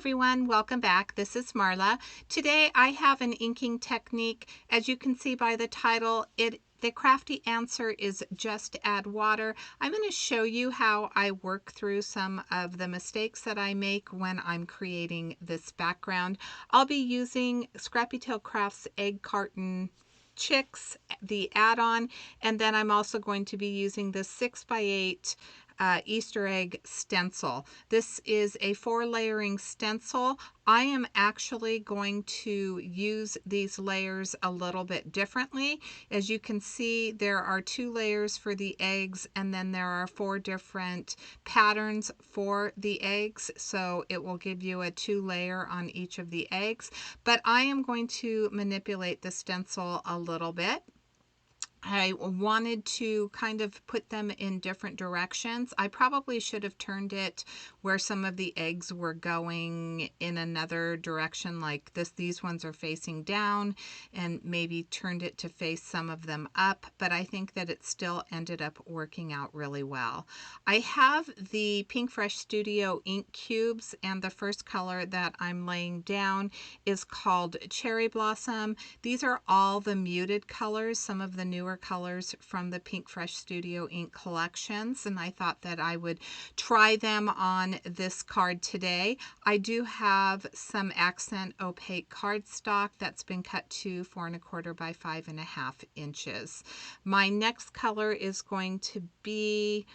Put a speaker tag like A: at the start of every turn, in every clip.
A: everyone, welcome back. This is Marla. Today I have an inking technique. As you can see by the title, the crafty answer is just add water. I'm going to show you how I work through some of the mistakes that I make when I'm creating this background. I'll be using Scrappy Tail Crafts Egg Carton Chicks, the add-on, and then I'm also going to be using the 6x8 Easter egg stencil. This is a 4-layering stencil. I am actually going to use these layers a little bit differently. As you can see, there are 2 layers for the eggs, and then there are 4 different patterns for the eggs, so it will give you a 2-layer on each of the eggs. But I am going to manipulate the stencil a little bit. I wanted to kind of put them in different directions. I probably should have turned it where some of the eggs were going in another direction, like this. These ones are facing down, and maybe turned it to face some of them up, but I think that it still ended up working out really well. I have the Pink Fresh Studio ink cubes, and the first color that I'm laying down is called Cherry Blossom. These are all the muted colors, some of the newer colors from the Pink Fresh Studio ink collections, and I thought that I would try them on this card today. I do have some accent opaque cardstock that's been cut to 4 1/4 by 5 1/2 inches. My next color is going to be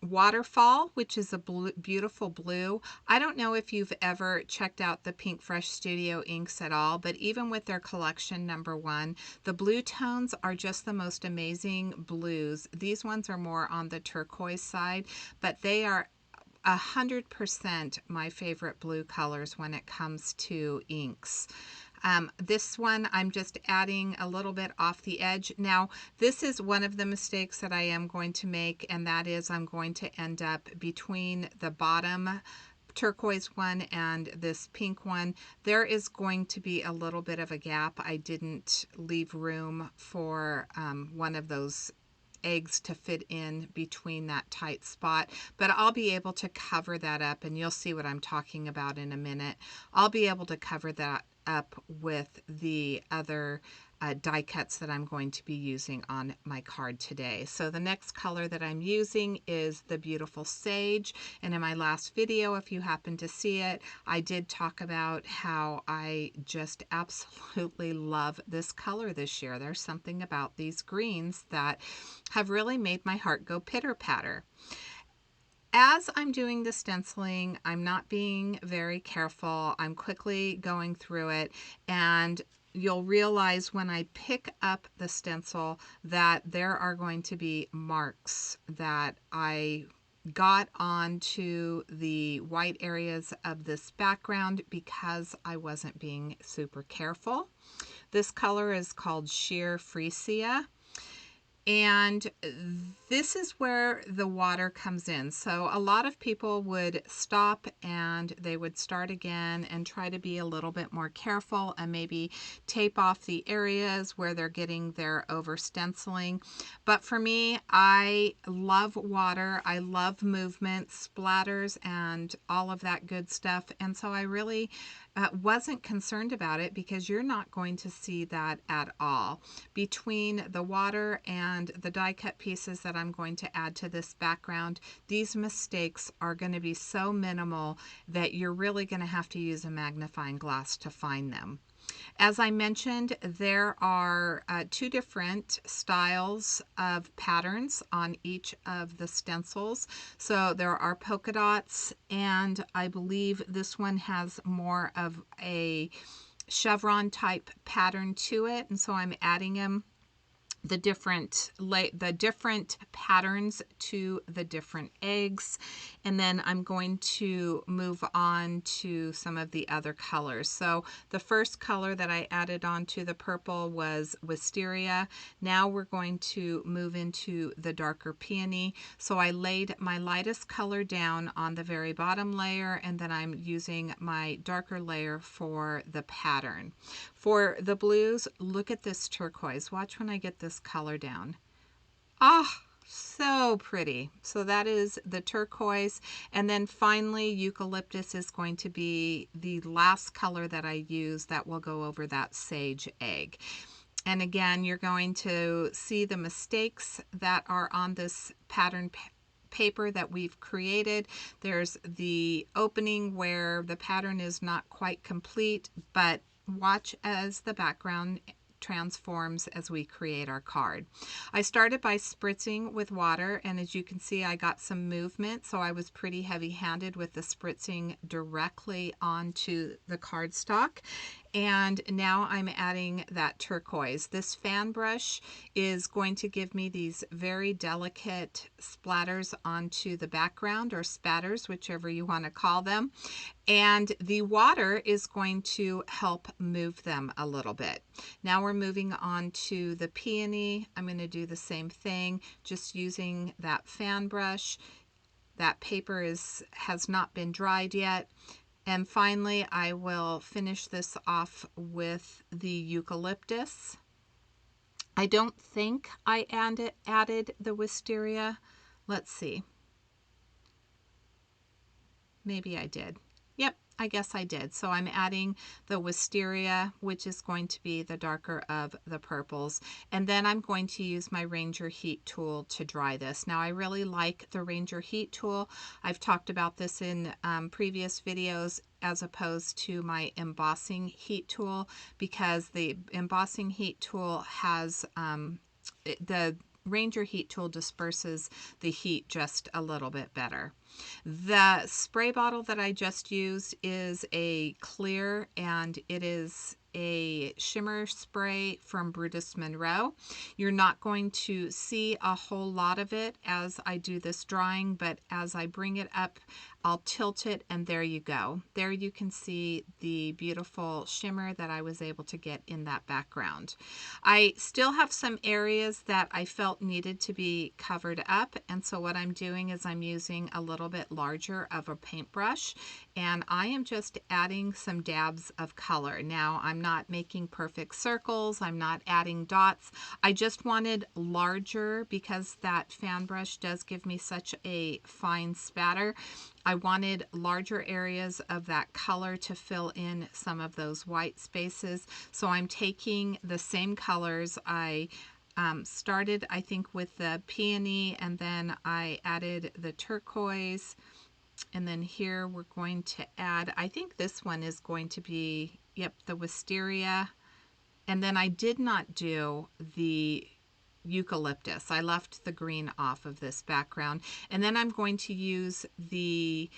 A: Waterfall, which is a beautiful blue. I don't know if you've ever checked out the Pink Fresh Studio inks at all, but even with their collection #1, the blue tones are just the most amazing blues. These ones are more on the turquoise side, but they are 100% my favorite blue colors when it comes to inks. This one, I'm just adding a little bit off the edge. Now, this is one of the mistakes that I am going to make, and that is I'm going to end up between the bottom turquoise one and this pink one. There is going to be a little bit of a gap. I didn't leave room for one of those eggs to fit in between that tight spot, but I'll be able to cover that up, and you'll see what I'm talking about in a minute. I'll be able to cover that up with the other die cuts that I'm going to be using on my card today. So the next color that I'm using is the beautiful Sage, and in my last video, if you happen to see it, I did talk about how I just absolutely love this color this year. There's something about these greens that have really made my heart go pitter-patter. As I'm doing the stenciling, I'm not being very careful. I'm quickly going through it, and you'll realize when I pick up the stencil that there are going to be marks that I got onto the white areas of this background because I wasn't being super careful. This color is called Sheer Freesia. And this is where the water comes in. So a lot of people would stop and they would start again and try to be a little bit more careful and maybe tape off the areas where they're getting their over stenciling. But for me, I love water. I love movement, splatters, and all of that good stuff. And so I really wasn't concerned about it because you're not going to see that at all. Between the water and the die cut pieces that I'm going to add to this background, these mistakes are going to be so minimal that you're really going to have to use a magnifying glass to find them. As I mentioned, there are 2 different styles of patterns on each of the stencils. So there are polka dots, and I believe this one has more of a chevron type pattern to it, and so I'm adding them the different patterns to the different eggs, and then I'm going to move on to some of the other colors. So the first color that I added onto the purple was Wisteria. Now we're going to move into the darker peony. So I laid my lightest color down on the very bottom layer, and then I'm using my darker layer for the pattern. For the blues, look at this turquoise. Watch when I get this color down. Ah, So pretty. So that is the turquoise. And then finally, eucalyptus is going to be the last color that I use that will go over that sage egg. And again, you're going to see the mistakes that are on this pattern paper that we've created. There's the opening where the pattern is not quite complete, but watch as the background transforms as we create our card. I started by spritzing with water, and as you can see, I got some movement, so I was pretty heavy-handed with the spritzing directly onto the cardstock. And now I'm adding that turquoise. This fan brush is going to give me these very delicate splatters onto the background, or spatters, whichever you want to call them. And the water is going to help move them a little bit. Now we're moving on to the peony. I'm going to do the same thing, just using that fan brush. That paper has not been dried yet. And finally, I will finish this off with the eucalyptus. I don't think I added the wisteria. Let's see. Maybe I did. Yep, I guess I did. So I'm adding the wisteria, which is going to be the darker of the purples. And then I'm going to use my Ranger Heat tool to dry this. Now I really like the Ranger Heat tool. I've talked about this in previous videos, as opposed to my embossing heat tool, because the embossing heat tool has the Ranger Heat tool disperses the heat just a little bit better. The spray bottle that I just used is a clear, and it is a shimmer spray from Brutus Monroe. You're not going to see a whole lot of it as I do this drawing, but as I bring it up, I'll tilt it, and there you go. There you can see the beautiful shimmer that I was able to get in that background. I still have some areas that I felt needed to be covered up, and so what I'm doing is I'm using a little bit larger of a paintbrush, and I am just adding some dabs of color. Now, I'm not making perfect circles, I'm not adding dots. I just wanted larger, because that fan brush does give me such a fine spatter. I wanted larger areas of that color to fill in some of those white spaces. So I'm taking the same colors. I started, I think, with the peony, and then I added the turquoise. And then here we're going to add, I think this one is going to be, yep, the wisteria. And then I did not do the eucalyptus. I left the green off of this background. And then I'm going to use the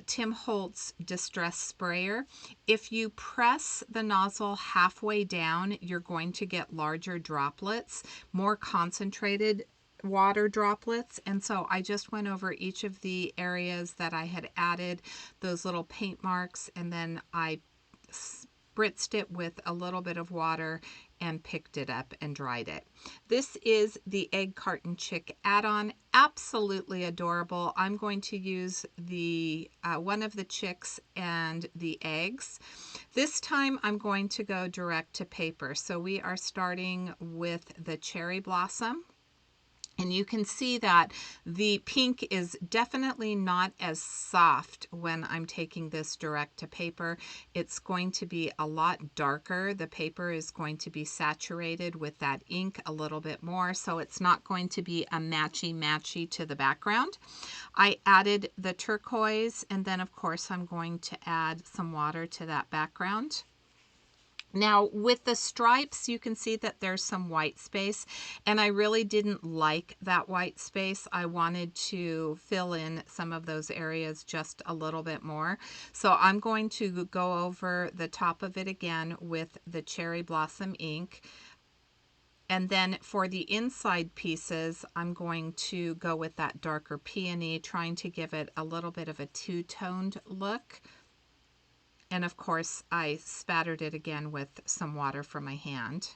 A: Tim Holtz Distress Sprayer. If you press the nozzle halfway down, you're going to get larger droplets, more concentrated water droplets. And so I just went over each of the areas that I had added those little paint marks, and then I spritzed it with a little bit of water and picked it up and dried it. This is the Egg Carton Chick add-on. Absolutely adorable. I'm going to use the one of the chicks and the eggs. This time I'm going to go direct to paper. So we are starting with the cherry blossom. And you can see that the pink is definitely not as soft when I'm taking this direct to paper. It's going to be a lot darker. The paper is going to be saturated with that ink a little bit more, so it's not going to be a matchy-matchy to the background. I added the turquoise, and then of course I'm going to add some water to that background. Now with the stripes, you can see that there's some white space, and I really didn't like that white space. I wanted to fill in some of those areas just a little bit more. So I'm going to go over the top of it again with the cherry blossom ink. And then for the inside pieces, I'm going to go with that darker peony, trying to give it a little bit of a two-toned look. And of course, I spattered it again with some water from my hand.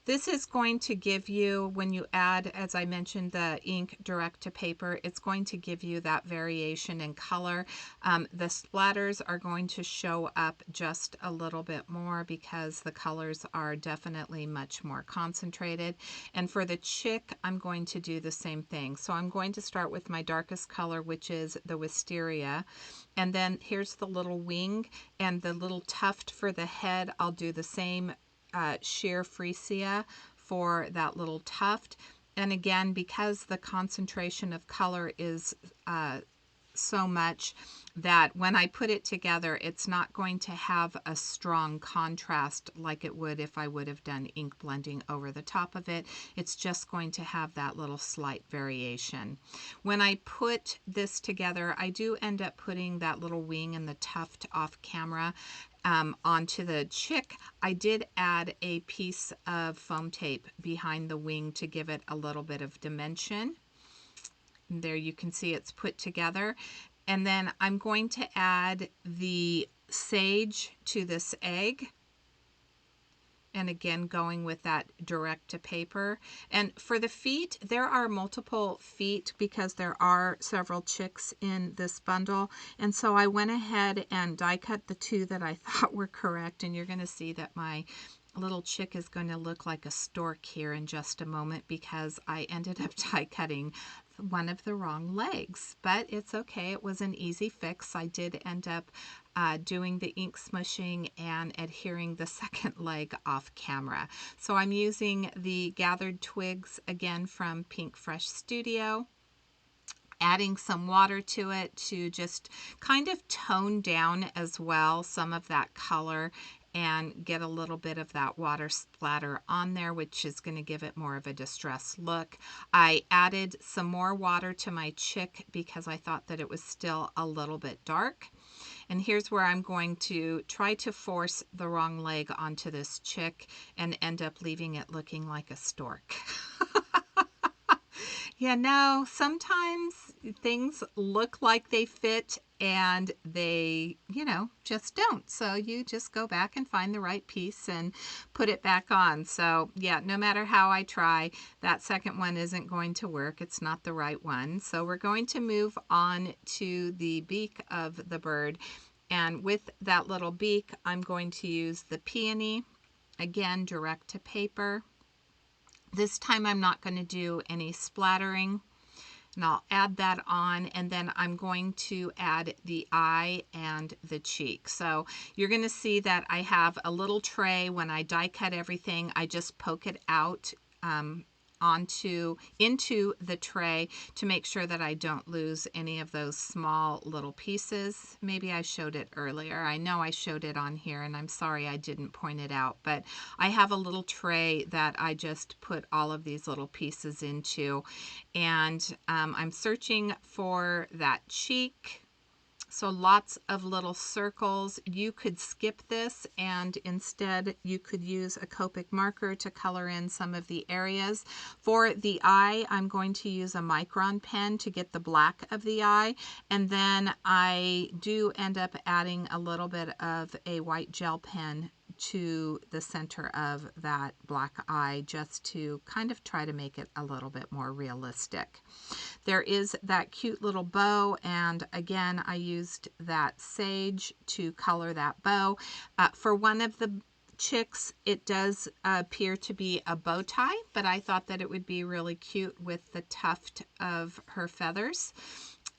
A: This is going to give you, when you add, as I mentioned, the ink direct to paper, it's going to give you that variation in color. The splatters are going to show up just a little bit more because the colors are definitely much more concentrated. And for the chick, I'm going to do the same thing. So I'm going to start with my darkest color, which is the wisteria. And then here's the little wing and the little tuft for the head. I'll do the same sheer freesia for that little tuft. And again, because the concentration of color is so much that when I put it together, it's not going to have a strong contrast like it would if I would have done ink blending over the top of it. It's just going to have that little slight variation. When I put this together, I do end up putting that little wing and the tuft off camera onto the chick. I did add a piece of foam tape behind the wing to give it a little bit of dimension. And there you can see it's put together. And then I'm going to add the sage to this egg. And again, going with that direct to paper. And for the feet, there are multiple feet because there are several chicks in this bundle. And so I went ahead and die cut the two that I thought were correct. And you're going to see that my little chick is going to look like a stork here in just a moment because I ended up die cutting one of the wrong legs, but it's okay. It was an easy fix. I did end up doing the ink smushing and adhering the second leg off camera. So I'm using the gathered twigs again from Pink Fresh Studio, adding some water to it to just kind of tone down as well some of that color and get a little bit of that water splatter on there, which is going to give it more of a distressed look. I added some more water to my chick because I thought that it was still a little bit dark. And here's where I'm going to try to force the wrong leg onto this chick and end up leaving it looking like a stork. Yeah, no, sometimes things look like they fit and they, just don't. So you just go back and find the right piece and put it back on. So yeah, no matter how I try, that second one isn't going to work. It's not the right one. So we're going to move on to the beak of the bird. And with that little beak, I'm going to use the peony, again, direct to paper. This time I'm not going to do any splattering, and I'll add that on, and then I'm going to add the eye and the cheek. So you're going to see that I have a little tray. When I die cut everything, I just poke it out into the tray to make sure that I don't lose any of those small little pieces. Maybe I showed it earlier. I know I showed it on here, and I'm sorry I didn't point it out, but I have a little tray that I just put all of these little pieces into, and I'm searching for that cheek. So lots of little circles. You could skip this and instead you could use a Copic marker to color in some of the areas. For the eye, I'm going to use a micron pen to get the black of the eye. And then I do end up adding a little bit of a white gel pen to the center of that black eye just to kind of try to make it a little bit more realistic. There is that cute little bow, and again I used that sage to color that bow. For one of the chicks, it does appear to be a bow tie, but I thought that it would be really cute with the tuft of her feathers.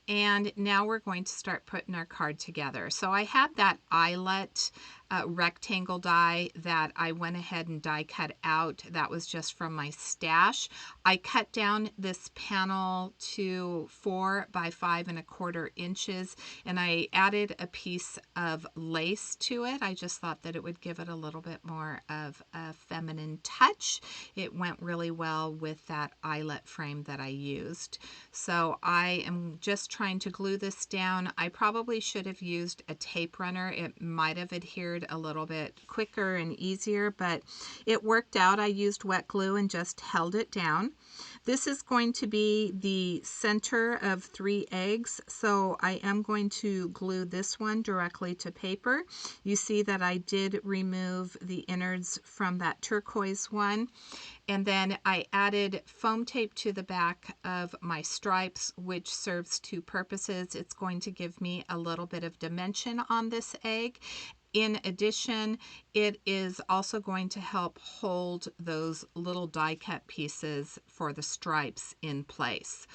A: And now we're going to start putting our card together. So I had that eyelet rectangle die that I went ahead and die cut out. That was just from my stash. I cut down this panel to 4 by 5¼ inches, and I added a piece of lace to it. I just thought that it would give it a little bit more of a feminine touch. It went really well with that eyelet frame that I used. So I am just trying to glue this down. I probably should have used a tape runner. It might have adhered cured a little bit quicker and easier, but it worked out. I used wet glue and just held it down. This is going to be the center of 3 eggs, so I am going to glue this one directly to paper. You see that I did remove the innards from that turquoise one. And then I added foam tape to the back of my stripes, which serves 2 purposes. It's going to give me a little bit of dimension on this egg. In addition, it is also going to help hold those little die cut pieces for the stripes in place.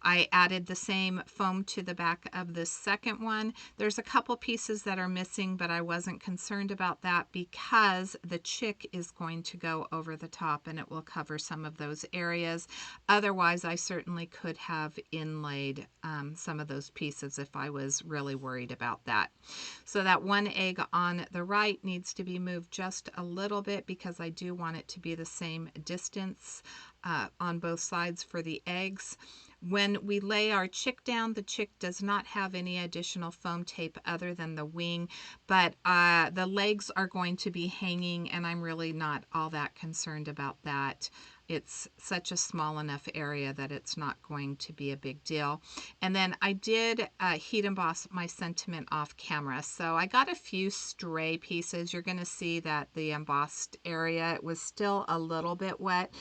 A: I added the same foam to the back of this second one. There's a couple pieces that are missing, but I wasn't concerned about that because the chick is going to go over the top and it will cover some of those areas. Otherwise, I certainly could have inlaid some of those pieces if I was really worried about that. So that one egg on the right needs to be moved just a little bit because I do want it to be the same distance on both sides for the eggs. When we lay our chick down, the chick does not have any additional foam tape other than the wing, but the legs are going to be hanging, and I'm really not all that concerned about that. It's such a small enough area that it's not going to be a big deal. And then I did heat emboss my sentiment off camera. So I got a few stray pieces. You're going to see that the embossed area, it was still a little bit wet.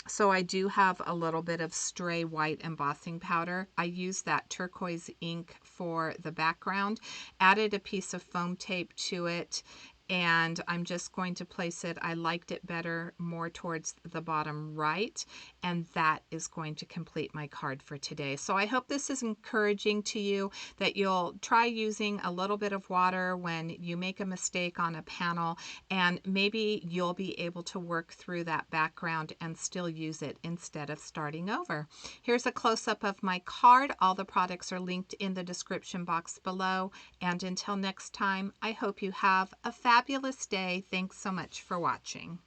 A: So I do have a little bit of stray white embossing powder. I used that turquoise ink for the background, added a piece of foam tape to it, and I'm just going to place it. I liked it better more towards the bottom right, and that is going to complete my card for today. So I hope this is encouraging to you, that you'll try using a little bit of water when you make a mistake on a panel, and maybe you'll be able to work through that background and still use it instead of starting over. Here's a close-up of my card. All the products are linked in the description box below, and until next time, I hope you have a fabulous day. Thanks so much for watching.